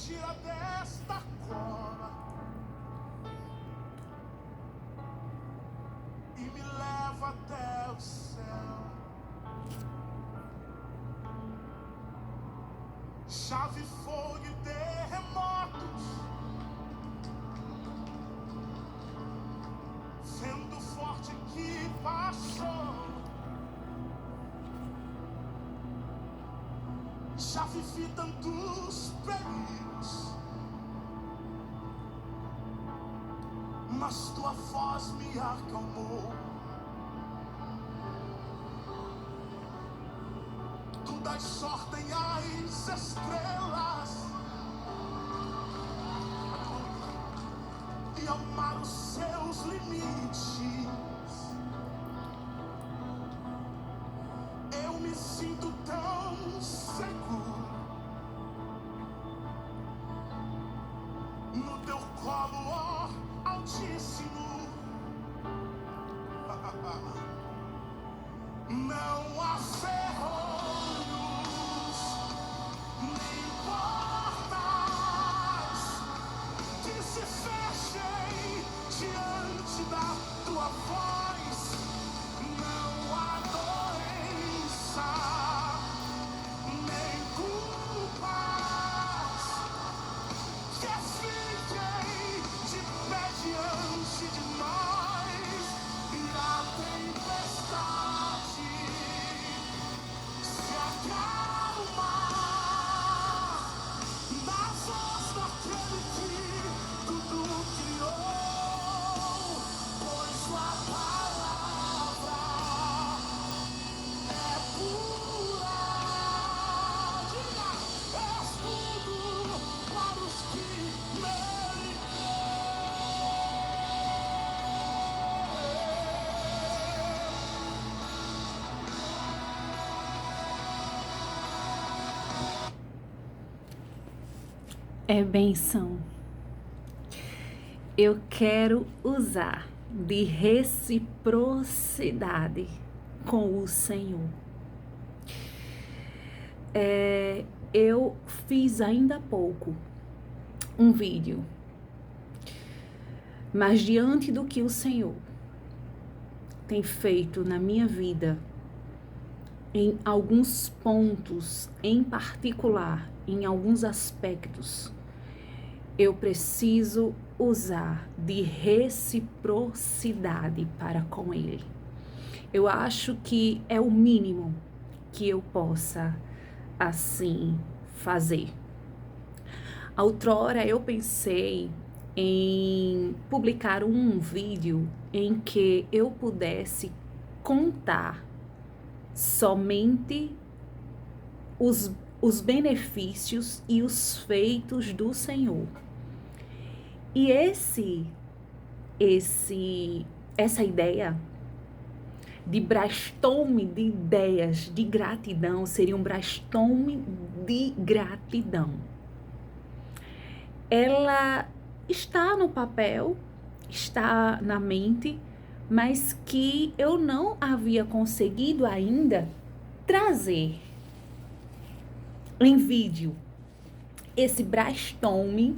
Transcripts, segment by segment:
tira desta cova e me leva até o céu. Chave, fogo e terremotos, vento forte que passou. Já vivi tantos perigos, mas tua voz me acalmou. Tu das ordem às estrelas e ao mar os seus limites. Eu me sinto tão seguro no teu colo, ó Altíssimo. Não há ferrolhos nem portas que se fechem diante da tua voz. Não há doença nem culpas que fiquem de pé diante de nós. E a tempestade se acalma na voz daquele que tudo criou, pois sua palavra é pura. Diga, és tudo para os que nele É benção. Eu quero usar de reciprocidade com o Senhor. Eu fiz ainda há pouco um vídeo, mas diante do que o Senhor tem feito na minha vida, em alguns pontos em particular, em alguns aspectos, eu preciso usar de reciprocidade para com Ele. Eu acho que é o mínimo que eu possa assim fazer. Outrora eu pensei em publicar um vídeo em que eu pudesse contar somente os benefícios e os feitos do Senhor. E essa ideia de brainstorm de ideias de gratidão seria um brainstorm de gratidão. Ela está no papel, está na mente, mas que eu não havia conseguido ainda trazer em vídeo esse brainstorm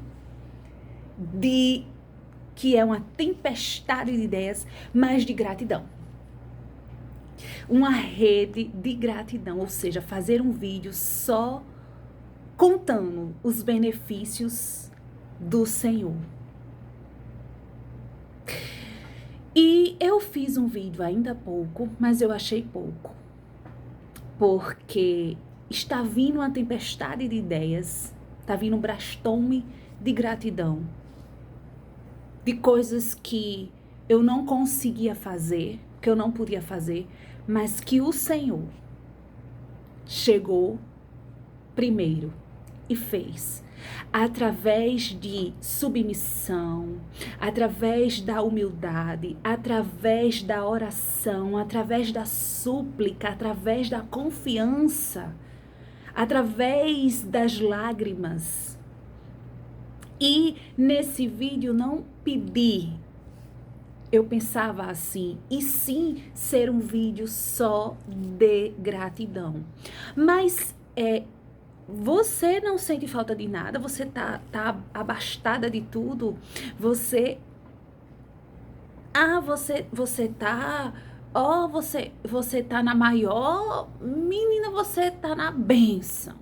que é uma tempestade de ideias, mas de gratidão. Uma rede de gratidão, ou seja, fazer um vídeo só contando os benefícios do Senhor. E eu fiz um vídeo ainda há pouco, mas eu achei pouco, porque está vindo uma tempestade de ideias, está vindo um brainstorm de gratidão, de coisas que eu não conseguia fazer, que eu não podia fazer, mas que o Senhor chegou primeiro e fez. Através de submissão, através da humildade, através da oração, através da súplica, através da confiança, através das lágrimas. E nesse vídeo não pedi, eu pensava assim, e sim ser um vídeo só de gratidão. Mas você não sente falta de nada, você tá abastada de tudo, você tá, você tá na maior, menina, você tá na bênção.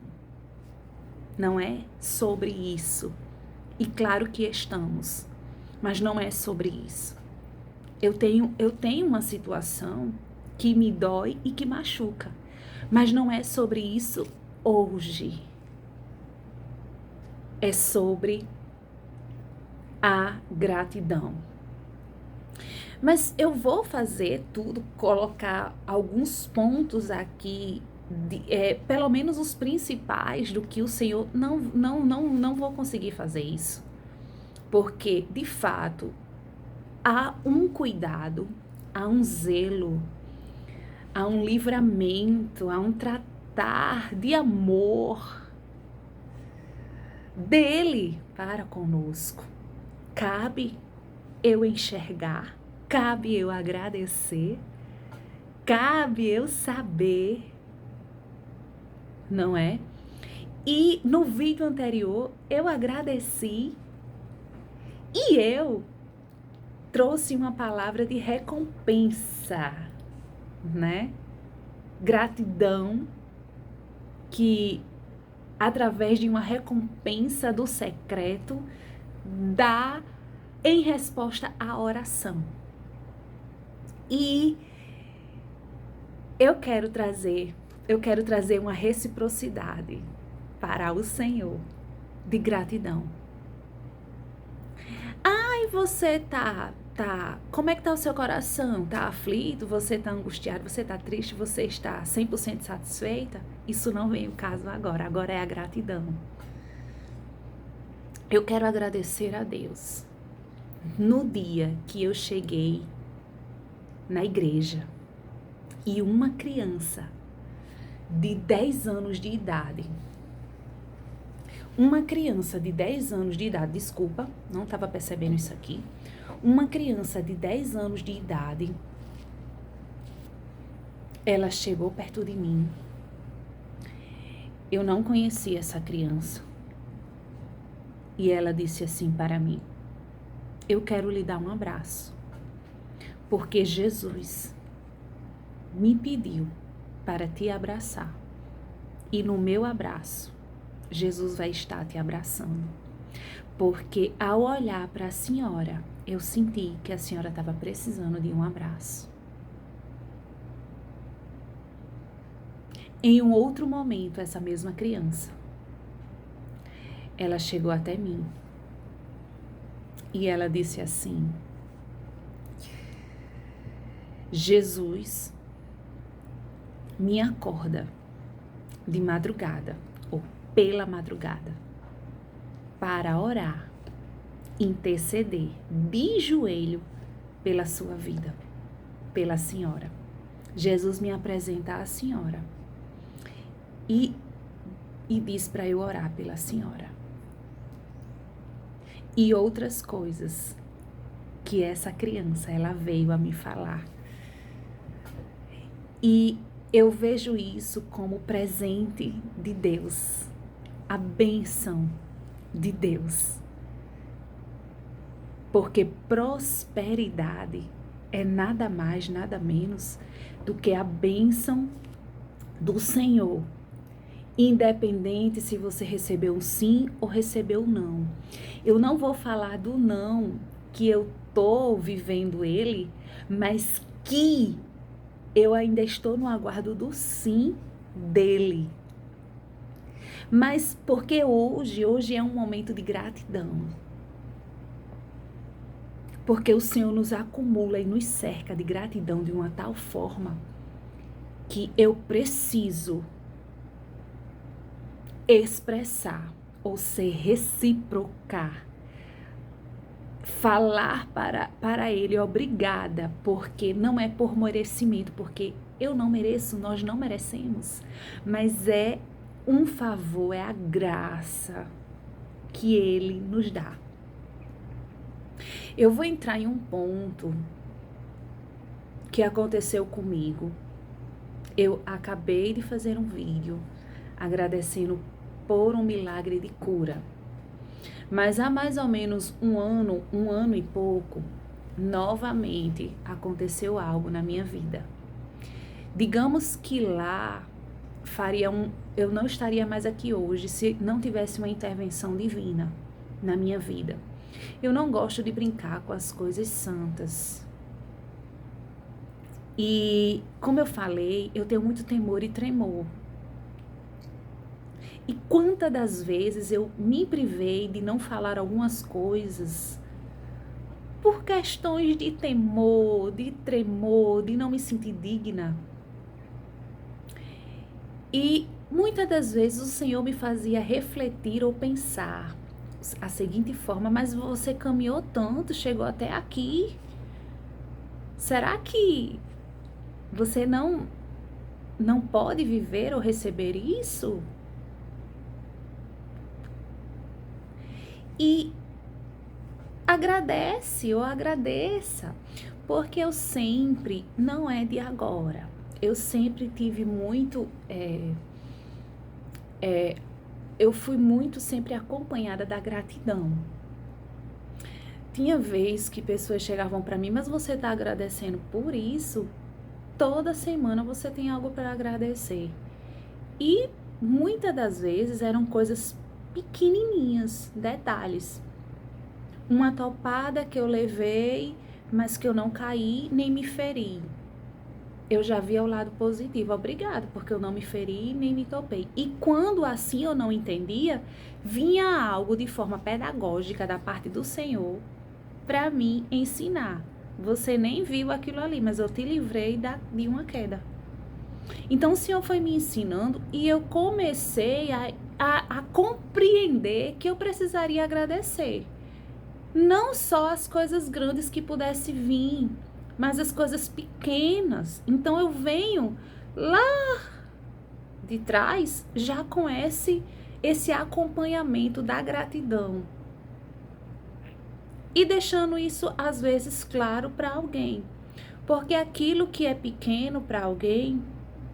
Não é sobre isso. E claro que estamos, mas não é sobre isso. Eu tenho uma situação que me dói e que machuca, mas não é sobre isso hoje. É sobre a gratidão. Mas eu vou fazer tudo, colocar alguns pontos aqui, pelo menos os principais do que o Senhor, não vou conseguir fazer isso. Porque, de fato, há um cuidado, há um zelo, há um livramento, há um tratar de amor dele para conosco. Cabe eu enxergar, cabe eu agradecer, cabe eu saber, não é? E no vídeo anterior eu agradeci e eu trouxe uma palavra de recompensa, né? Gratidão, que através de uma recompensa do secreto dá em resposta à oração. E eu quero trazer uma reciprocidade para o Senhor de gratidão. Ai, você tá, como é que tá o seu coração? Tá aflito? Você tá angustiado? Você tá triste? Você está 100% satisfeita? Isso não vem o caso agora é a gratidão. Eu quero agradecer a Deus. No dia que eu cheguei na igreja e uma criança de 10 anos de idade, desculpa, não estava percebendo isso aqui, uma criança de 10 anos de idade, ela chegou perto de mim, eu não conhecia essa criança, e ela disse assim para mim: eu quero lhe dar um abraço, porque Jesus me pediu para te abraçar. E no meu abraço, Jesus vai estar te abraçando. Porque ao olhar para a senhora, eu senti que a senhora estava precisando de um abraço. Em um outro momento, essa mesma criança, ela chegou até mim e ela disse assim: Jesus me acorda de madrugada ou pela madrugada para orar, interceder de joelho pela sua vida, pela senhora. Jesus me apresenta a senhora e diz para eu orar pela senhora. E outras coisas que essa criança, ela veio a me falar. E eu vejo isso como presente de Deus, a bênção de Deus. Porque prosperidade é nada mais, nada menos do que a bênção do Senhor. Independente se você recebeu um sim ou recebeu um não. Eu não vou falar do não, que eu estou vivendo ele, mas que eu ainda estou no aguardo do sim dele. Mas porque hoje é um momento de gratidão. Porque o Senhor nos acumula e nos cerca de gratidão de uma tal forma que eu preciso expressar, ou ser reciprocar, falar para ele obrigada, porque não é por merecimento, porque eu não mereço, nós não merecemos, mas é um favor, é a graça que ele nos dá. Eu vou entrar em um ponto que aconteceu comigo. Eu acabei de fazer um vídeo agradecendo por um milagre de cura. Mas há mais ou menos um ano e pouco, novamente aconteceu algo na minha vida. Digamos que lá eu não estaria mais aqui hoje se não tivesse uma intervenção divina na minha vida. Eu não gosto de brincar com as coisas santas. E, como eu falei, eu tenho muito temor e tremor. E quantas das vezes eu me privei de não falar algumas coisas por questões de temor, de tremor, de não me sentir digna. E muitas das vezes o Senhor me fazia refletir ou pensar a seguinte forma: mas você caminhou tanto, chegou até aqui. Será que você não pode viver ou receber isso? E agradece ou agradeça, porque eu sempre, não é de agora, eu sempre tive muito, eu fui muito sempre acompanhada da gratidão. Tinha vez que pessoas chegavam para mim: mas você está agradecendo por isso? Toda semana você tem algo para agradecer. E muitas das vezes eram coisas pequenininhas, detalhes. Uma topada que eu levei, mas que eu não caí nem me feri. Eu já vi o lado positivo. Obrigada, porque eu não me feri nem me topei. E quando assim eu não entendia, vinha algo de forma pedagógica da parte do Senhor para mim ensinar. Você nem viu aquilo ali, mas eu te livrei de uma queda. Então o Senhor foi me ensinando e eu comecei a compreender que eu precisaria agradecer. Não só as coisas grandes que pudesse vir, mas as coisas pequenas. Então eu venho lá de trás já com esse acompanhamento da gratidão. E deixando isso às vezes claro para alguém. Porque aquilo que é pequeno para alguém,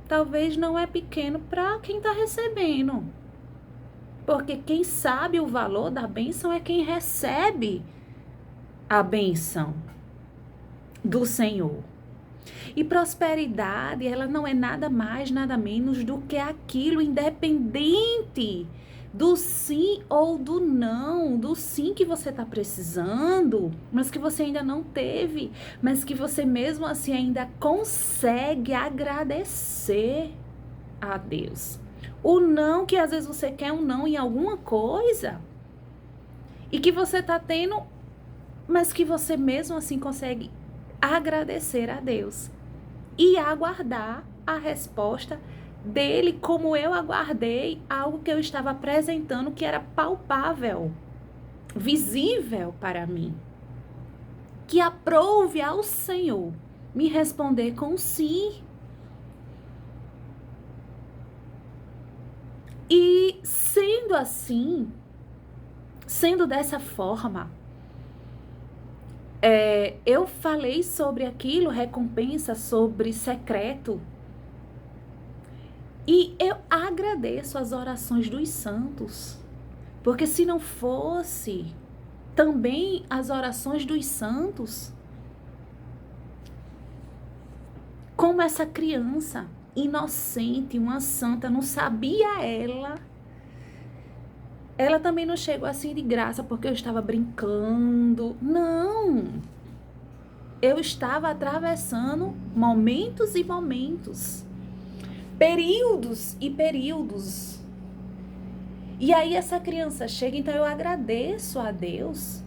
talvez não é pequeno para quem está recebendo. Porque quem sabe o valor da bênção é quem recebe a bênção do Senhor. E prosperidade, ela não é nada mais, nada menos do que aquilo independente do sim ou do não, do sim que você está precisando, mas que você ainda não teve, mas que você mesmo assim ainda consegue agradecer a Deus. O não, que às vezes você quer um não em alguma coisa e que você está tendo, mas que você mesmo assim consegue agradecer a Deus e aguardar a resposta dele, como eu aguardei algo que eu estava apresentando que era palpável, visível para mim. Que aprouve ao Senhor me responder com sim. E sendo assim, sendo dessa forma, eu falei sobre aquilo, recompensa, sobre secreto. E eu agradeço as orações dos santos, porque se não fosse também as orações dos santos, como essa criança inocente, uma santa, não sabia ela também não chegou assim de graça porque eu estava brincando, não, eu estava atravessando momentos e momentos, períodos e períodos. E aí essa criança chega, então eu agradeço a Deus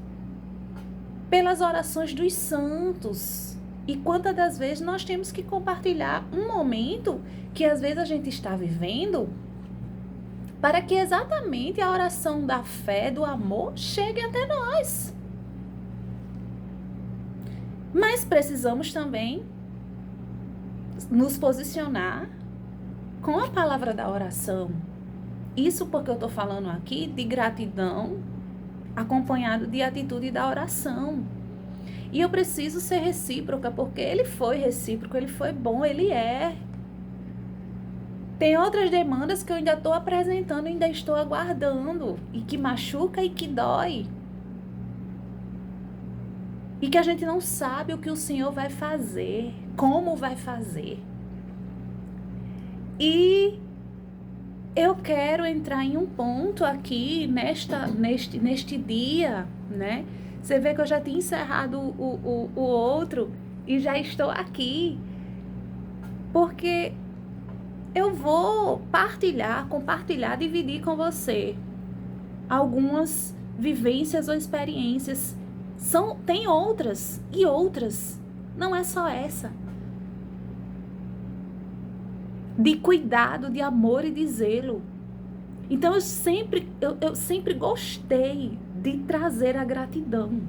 pelas orações dos santos. E quantas das vezes nós temos que compartilhar um momento que às vezes a gente está vivendo para que exatamente a oração da fé, do amor, chegue até nós. Mas precisamos também nos posicionar com a palavra da oração. Isso porque eu estou falando aqui de gratidão acompanhado de atitude da oração. E eu preciso ser recíproca, porque ele foi recíproco, ele foi bom, ele é. Tem outras demandas que eu ainda estou apresentando, ainda estou aguardando, e que machuca e que dói. E que a gente não sabe o que o Senhor vai fazer, como vai fazer. E eu quero entrar em um ponto aqui, neste dia, né? Você vê que eu já tinha encerrado o outro e já estou aqui. Porque eu vou compartilhar, dividir com você algumas vivências ou experiências. Tem outras e outras, não é só essa. De cuidado, de amor e de zelo. Então eu sempre gostei de trazer a gratidão.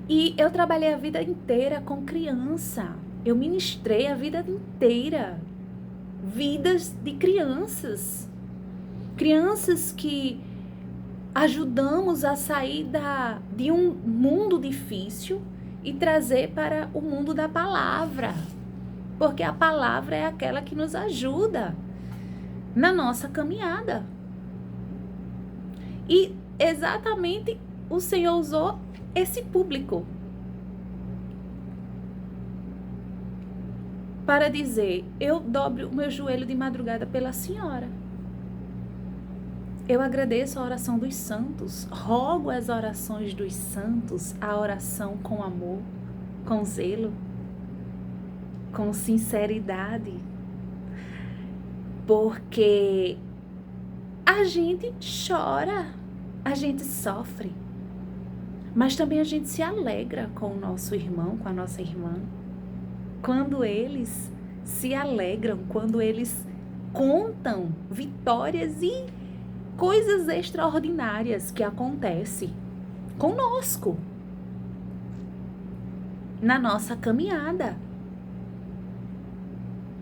E eu trabalhei a vida inteira com criança. Eu ministrei a vida inteira. Vidas de crianças. Crianças que ajudamos a sair de um mundo difícil e trazer para o mundo da palavra. Porque a palavra é aquela que nos ajuda na nossa caminhada. E exatamente o Senhor usou esse público para dizer: eu dobro o meu joelho de madrugada pela senhora. Eu agradeço a oração dos santos, rogo as orações dos santos, a oração com amor, com zelo, com sinceridade, porque a gente chora, a gente sofre, mas também a gente se alegra com o nosso irmão, com a nossa irmã, quando eles se alegram, quando eles contam vitórias e coisas extraordinárias que acontecem conosco na nossa caminhada.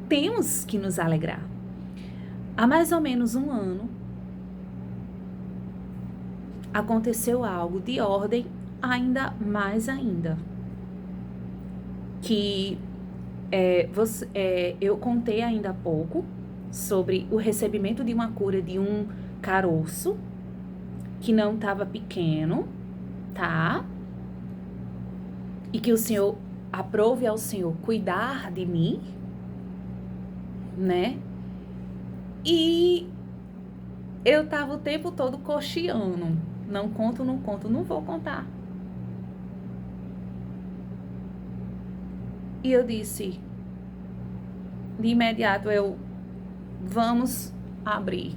Temos que nos alegrar. Há mais ou menos um ano, aconteceu algo de ordem ainda mais ainda. Que eu contei ainda há pouco sobre o recebimento de uma cura de um caroço que não estava pequeno, tá? E que o Senhor aprove ao Senhor cuidar de mim, né? E eu tava o tempo todo cocheando. Não conto, não vou contar. E eu disse, de imediato vamos abrir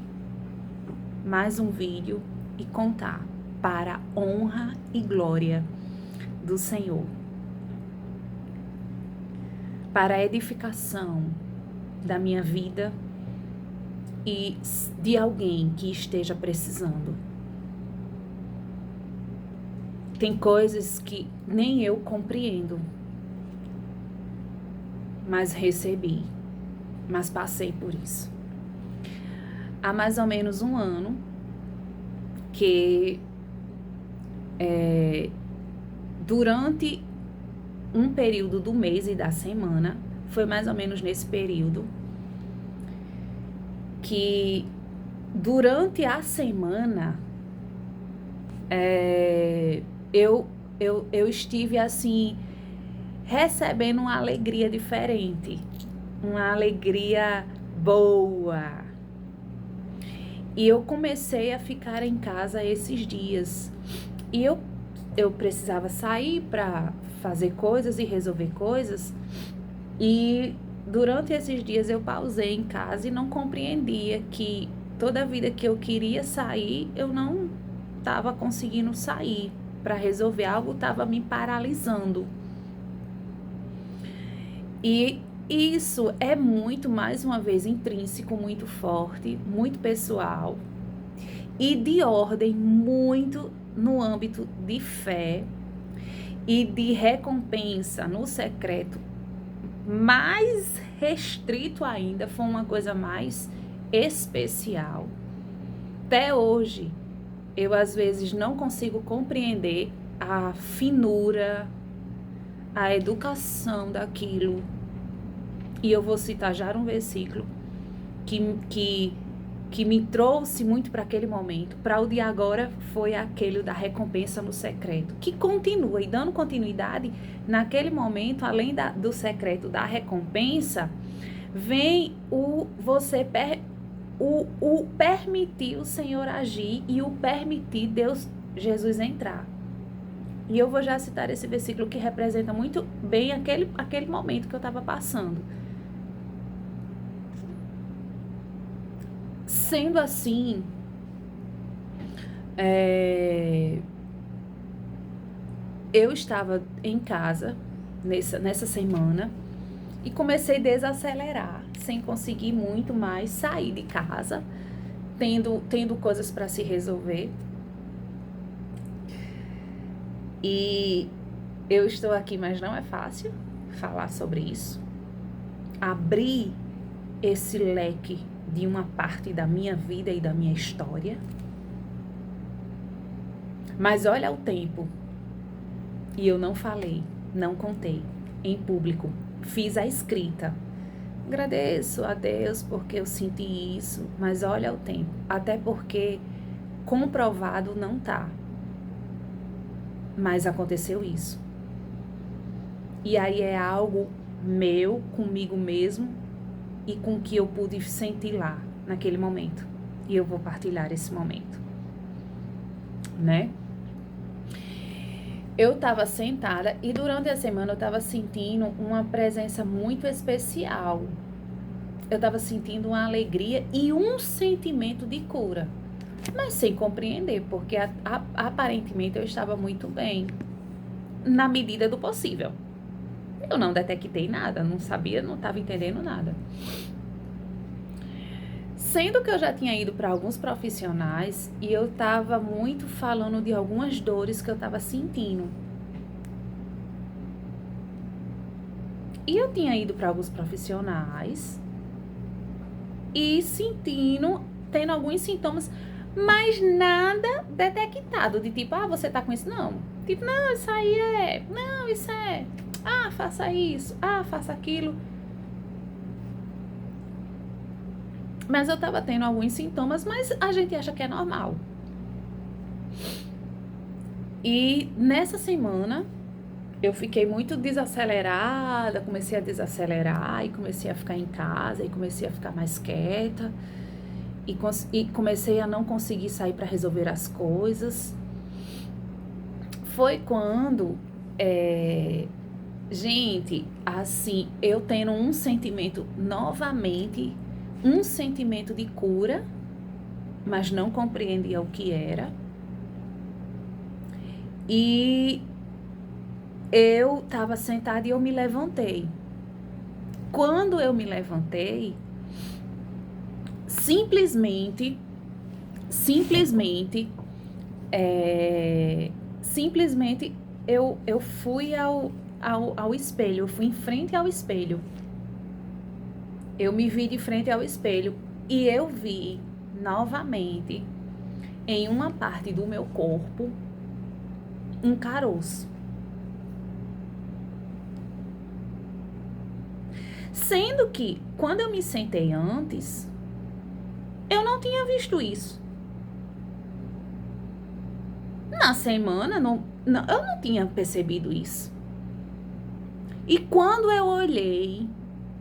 mais um vídeo e contar para a honra e glória do Senhor. Para a edificação da minha vida e de alguém que esteja precisando. Tem coisas que nem eu compreendo, mas recebi, mas passei por isso. Há mais ou menos um ano que durante um período do mês e da semana, foi mais ou menos nesse período, que durante a semana eu estive assim, recebendo uma alegria diferente, uma alegria boa. E eu comecei a ficar em casa esses dias. E eu precisava sair para fazer coisas e resolver coisas. E durante esses dias eu pausei em casa e não compreendia que toda a vida que eu queria sair, eu não estava conseguindo sair para resolver algo, estava me paralisando. E isso é muito, mais uma vez, intrínseco, muito forte, muito pessoal e de ordem muito no âmbito de fé e de recompensa no secreto, mais restrito ainda, foi uma coisa mais especial. Até hoje, eu às vezes não consigo compreender a finura, a educação daquilo. E eu vou citar já um versículo que me trouxe muito para aquele momento. Para o de agora foi aquele da recompensa no secreto, que continua e dando continuidade naquele momento, além do secreto da recompensa, vem o permitir o Senhor agir e o permitir Deus, Jesus entrar. E eu vou já citar esse versículo que representa muito bem aquele momento que eu estava passando. Sendo assim, eu estava em casa nessa semana e comecei a desacelerar, sem conseguir muito mais sair de casa, tendo coisas para se resolver. E eu estou aqui, mas não é fácil falar sobre isso. Abrir esse leque de uma parte da minha vida e da minha história. Mas olha o tempo. E eu não falei, não contei em público. Fiz a escrita. Agradeço a Deus porque eu senti isso, mas olha o tempo. Até porque comprovado não tá. Mas aconteceu isso. E aí é algo meu, comigo mesmo, e com o que eu pude sentir lá, naquele momento. E eu vou partilhar esse momento, né? Eu estava sentada e durante a semana eu estava sentindo uma presença muito especial. Eu estava sentindo uma alegria e um sentimento de cura. Mas sem compreender, porque aparentemente eu estava muito bem, na medida do possível. Eu não detectei nada, não sabia, não estava entendendo nada. Sendo que eu já tinha ido para alguns profissionais e eu estava muito falando de algumas dores que eu estava sentindo. E eu tinha ido para alguns profissionais e tendo alguns sintomas, mas nada detectado, de tipo, você tá com isso? Não. Tipo, não, isso aí não, isso é, faça isso, faça aquilo. Mas eu tava tendo alguns sintomas, mas a gente acha que é normal. E nessa semana, eu fiquei muito desacelerada, comecei a desacelerar e comecei a ficar em casa e comecei a ficar mais quieta e comecei a não conseguir sair para resolver as coisas. Foi quando, gente, assim, eu tendo um sentimento novamente, um sentimento de cura, mas não compreendia o que era. E eu estava sentada e eu me levantei. Quando eu me levantei, simplesmente eu fui ao espelho, eu fui em frente ao espelho. Eu me vi de frente ao espelho e eu vi novamente em uma parte do meu corpo um caroço. Sendo que, quando eu me sentei antes, eu não tinha visto isso. Na semana, eu não tinha percebido isso. E quando eu olhei,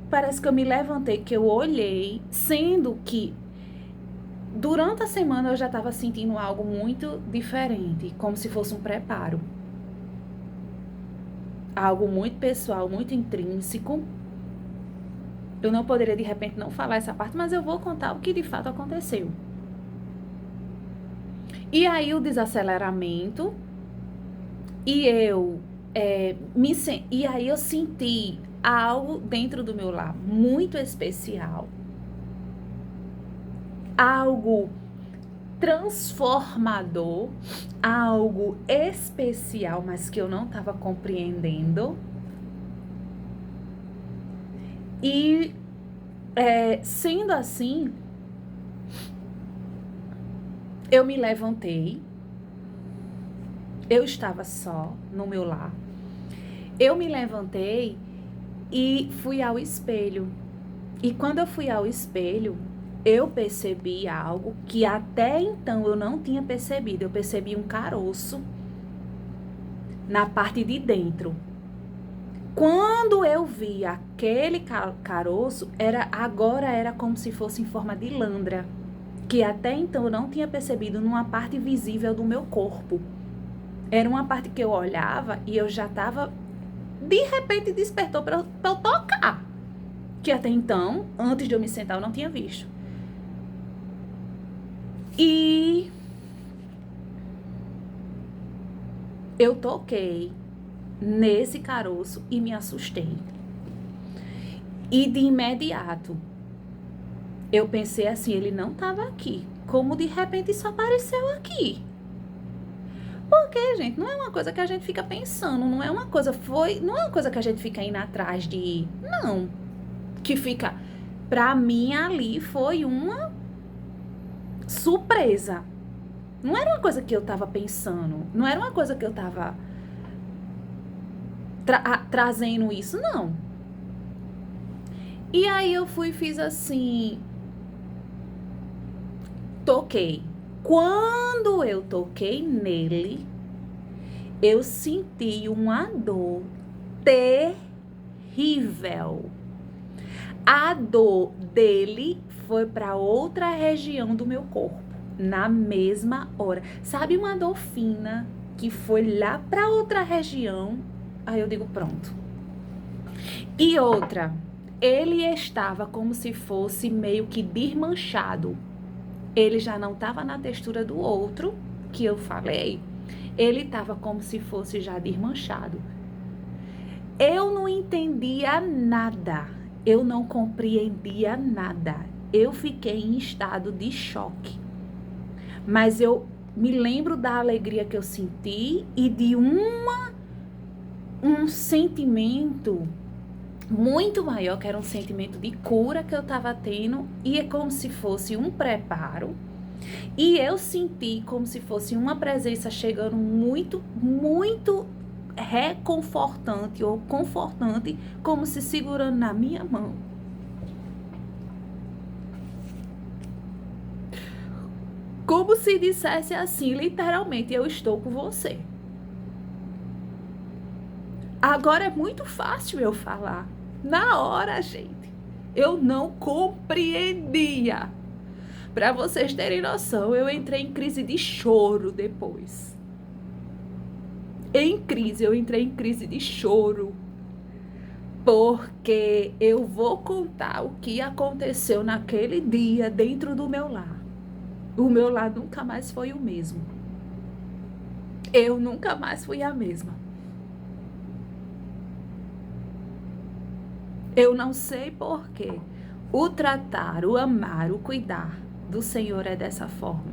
parece que eu me levantei, que eu olhei, sendo que durante a semana eu já estava sentindo algo muito diferente, como se fosse um preparo. Algo muito pessoal, muito intrínseco. Eu não poderia, de repente, não falar essa parte, mas eu vou contar o que de fato aconteceu. E aí o desaceleramento, e aí eu senti algo dentro do meu lar muito especial. Algo transformador, algo especial, mas que eu não estava compreendendo. E, sendo assim, eu me levantei, eu estava só no meu lar, eu me levantei e fui ao espelho. E quando eu fui ao espelho, eu percebi algo que até então eu não tinha percebido. Eu percebi um caroço na parte de dentro. Quando eu vi aquele caroço, agora era como se fosse em forma de landra, que até então eu não tinha percebido numa parte visível do meu corpo. Era uma parte que eu olhava e eu já estava, de repente despertou para eu tocar, que até então, antes de eu me sentar, eu não tinha visto. E eu toquei nesse caroço e me assustei. E de imediato, eu pensei assim, ele não estava aqui. Como de repente isso apareceu aqui? Porque, gente, não é uma coisa que a gente fica pensando, não é uma coisa que a gente fica indo atrás de, não. Que fica, pra mim ali foi uma surpresa. Não era uma coisa que eu tava pensando, não era uma coisa que eu tava trazendo isso, não. E aí eu fui e fiz assim, toquei. Quando eu toquei nele, eu senti uma dor terrível. A dor dele foi para outra região do meu corpo, na mesma hora. Sabe uma dor fina que foi lá para outra região? Aí eu digo, pronto. E outra, ele estava como se fosse meio que desmanchado. Ele já não estava na textura do outro, que eu falei. Ele estava como se fosse já desmanchado. Eu não entendia nada. Eu não compreendia nada. Eu fiquei em estado de choque. Mas eu me lembro da alegria que eu senti e de um sentimento muito maior, que era um sentimento de cura que eu estava tendo, e é como se fosse um preparo. E eu senti como se fosse uma presença chegando muito, muito reconfortante ou confortante, como se segurando na minha mão. Como se dissesse assim, literalmente, eu estou com você. Agora é muito fácil eu falar. Na hora, gente, eu não compreendia. Para vocês terem noção, eu entrei em crise de choro depois. Eu entrei em crise de choro. Porque eu vou contar o que aconteceu naquele dia dentro do meu lar. O meu lar nunca mais foi o mesmo. Eu nunca mais fui a mesma. Eu não sei porquê. O tratar, o amar, o cuidar do Senhor é dessa forma.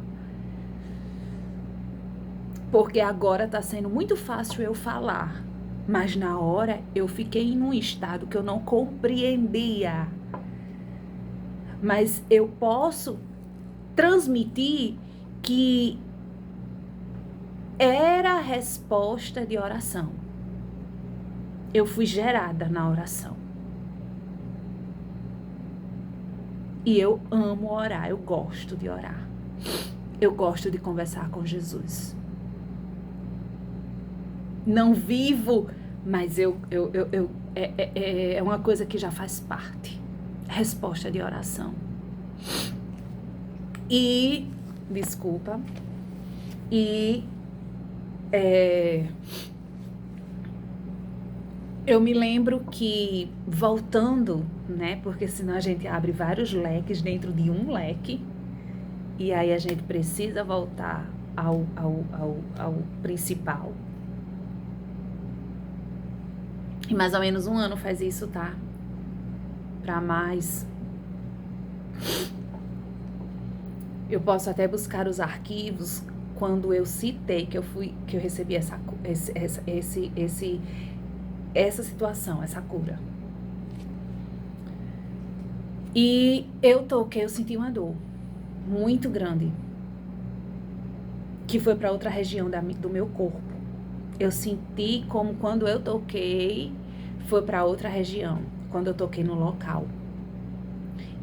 Porque agora está sendo muito fácil eu falar. Mas na hora eu fiquei em um estado que eu não compreendia. Mas eu posso transmitir que era a resposta de oração. Eu fui gerada na oração. E eu amo orar, eu gosto de orar. Eu gosto de conversar com Jesus. Não vivo, mas é uma coisa que já faz parte. Resposta de oração. E, desculpa, eu me lembro que, voltando, né, porque senão a gente abre vários leques dentro de um leque, e aí a gente precisa voltar ao principal. E mais ou menos 1 ano faz isso, tá? Pra mais. Eu posso até buscar os arquivos quando eu citei que eu recebi essa situação, essa cura. E eu senti uma dor muito grande, que foi para outra região do meu corpo. Eu senti como quando eu toquei, foi para outra região, quando eu toquei no local.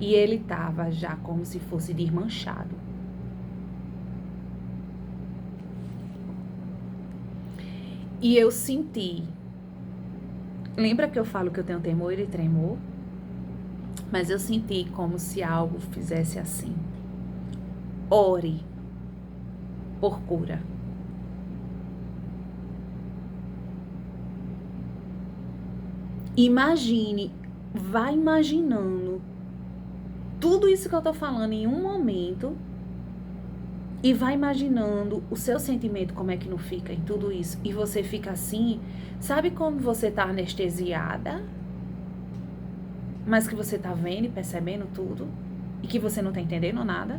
E ele tava já como se fosse desmanchado. E eu senti. Lembra que eu falo que eu tenho temor e tremor? Mas eu senti como se algo fizesse assim. Ore por cura. Imagine, vai imaginando tudo isso que eu tô falando em um momento e vai imaginando o seu sentimento, como é que não fica em tudo isso. E você fica assim, sabe como você tá anestesiada, mas que você tá vendo e percebendo tudo e que você não tá entendendo nada?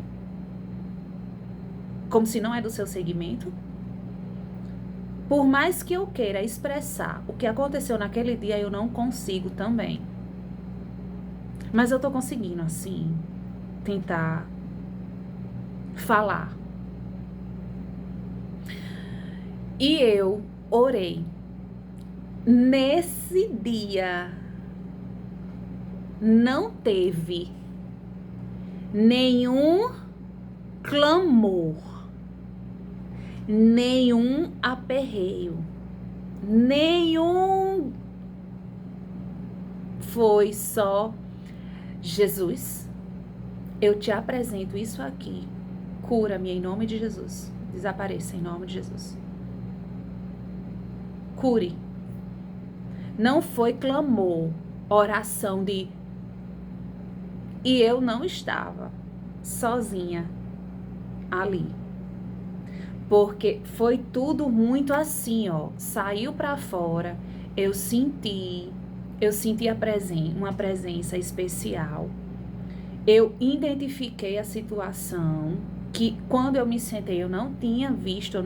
Como se não é do seu segmento? Por mais que eu queira expressar o que aconteceu naquele dia, eu não consigo também. Mas eu tô conseguindo, assim, tentar falar. E eu orei. Nesse dia, não teve nenhum clamor, nenhum aperreio, nenhum. Foi só: Jesus, eu te apresento isso aqui. Cura-me em nome de Jesus. Desapareça em nome de Jesus. Cure. Não foi clamor, oração de... E eu não estava sozinha ali. Porque foi tudo muito assim, ó. Saiu pra fora, eu senti uma presença especial. Eu identifiquei a situação que quando eu me sentei eu não tinha visto,